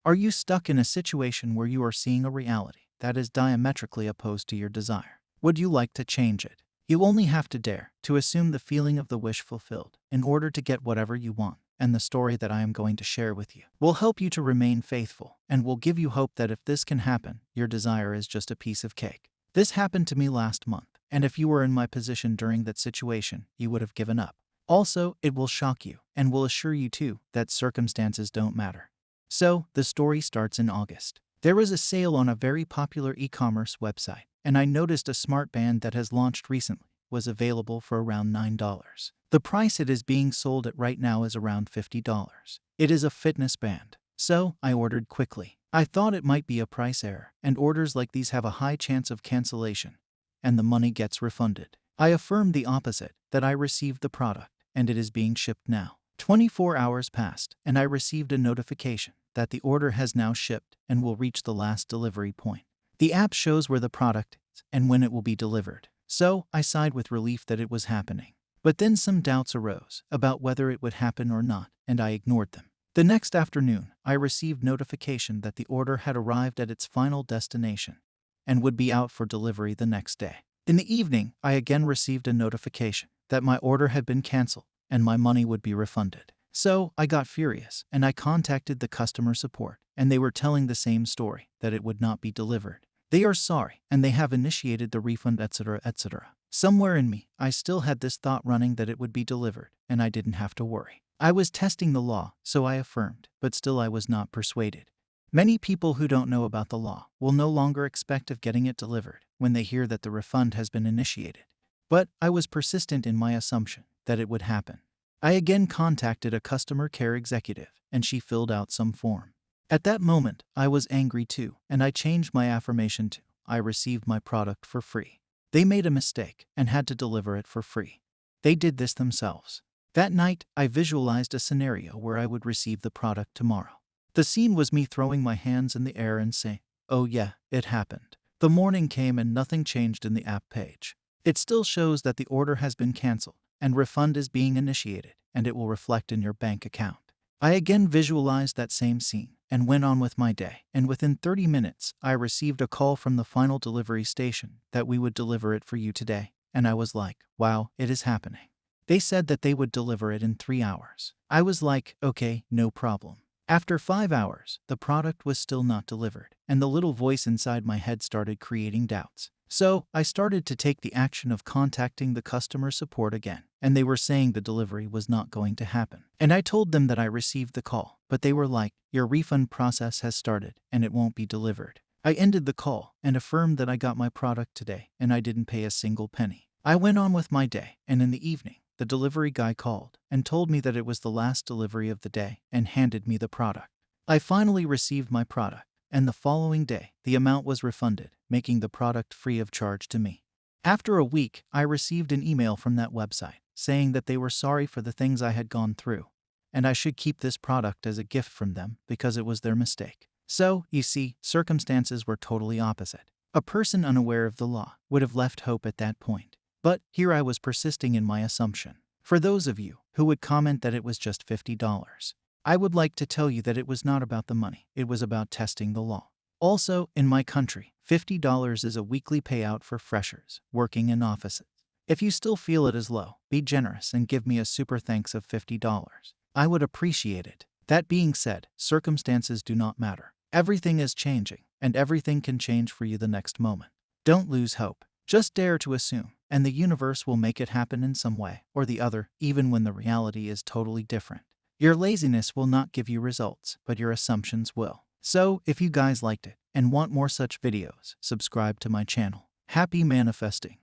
Are you stuck in a situation where you are seeing a reality that is diametrically opposed to your desire? Would you like to change it? You only have to dare to assume the feeling of the wish fulfilled in order to get whatever you want. And the story that I am going to share with you will help you to remain faithful and will give you hope that if this can happen, your desire is just a piece of cake. This happened to me last month, and if you were in my position during that situation, you would have given up. Also, it will shock you and will assure you too that circumstances don't matter. So, the story starts in August. There was a sale on a very popular e-commerce website, and I noticed a smart band that has launched recently was available for around $9. The price it is being sold at right now is around $50. It is a fitness band. So, I ordered quickly. I thought it might be a price error, and orders like these have a high chance of cancellation, and the money gets refunded. I affirmed the opposite, that I received the product, and it is being shipped now. 24 hours passed, and I received a notification that the order has now shipped and will reach the last delivery point. The app shows where the product is and when it will be delivered. So, I sighed with relief that it was happening. But then some doubts arose about whether it would happen or not, and I ignored them. The next afternoon, I received notification that the order had arrived at its final destination and would be out for delivery the next day. In the evening, I again received a notification that my order had been canceled and my money would be refunded. So, I got furious and I contacted the customer support, and they were telling the same story, that it would not be delivered. They are sorry and they have initiated the refund, etc., etc. Somewhere in me, I still had this thought running that it would be delivered and I didn't have to worry. I was testing the law, so I affirmed, but still I was not persuaded. Many people who don't know about the law will no longer expect of getting it delivered when they hear that the refund has been initiated. But I was persistent in my assumption that it would happen. I again contacted a customer care executive, and she filled out some form. At that moment, I was angry too, and I changed my affirmation to, I received my product for free. They made a mistake and had to deliver it for free. They did this themselves. That night, I visualized a scenario where I would receive the product tomorrow. The scene was me throwing my hands in the air and saying, "Oh yeah, it happened." The morning came and nothing changed in the app page. It still shows that the order has been canceled and refund is being initiated, and it will reflect in your bank account. I again visualized that same scene and went on with my day, and within 30 minutes, I received a call from the final delivery station that we would deliver it for you today, and I was like, wow, it is happening. They said that they would deliver it in 3 hours. I was like, okay, no problem. After 5 hours, the product was still not delivered, and the little voice inside my head started creating doubts. So, I started to take the action of contacting the customer support again, and they were saying the delivery was not going to happen. And I told them that I received the call, but they were like, your refund process has started, and it won't be delivered. I ended the call and affirmed that I got my product today, and I didn't pay a single penny. I went on with my day, and in the evening, the delivery guy called and told me that it was the last delivery of the day and handed me the product. I finally received my product, and the following day, the amount was refunded, making the product free of charge to me. After a week, I received an email from that website saying that they were sorry for the things I had gone through, and I should keep this product as a gift from them because it was their mistake. So, you see, circumstances were totally opposite. A person unaware of the law would have left hope at that point. But here I was persisting in my assumption. For those of you who would comment that it was just $50, I would like to tell you that it was not about the money, it was about testing the law. Also, in my country, $50 is a weekly payout for freshers working in offices. If you still feel it is low, be generous and give me a super thanks of $50. I would appreciate it. That being said, circumstances do not matter. Everything is changing, and everything can change for you the next moment. Don't lose hope. Just dare to assume, and the universe will make it happen in some way or the other, even when the reality is totally different. Your laziness will not give you results, but your assumptions will. So, if you guys liked it and want more such videos, subscribe to my channel. Happy manifesting!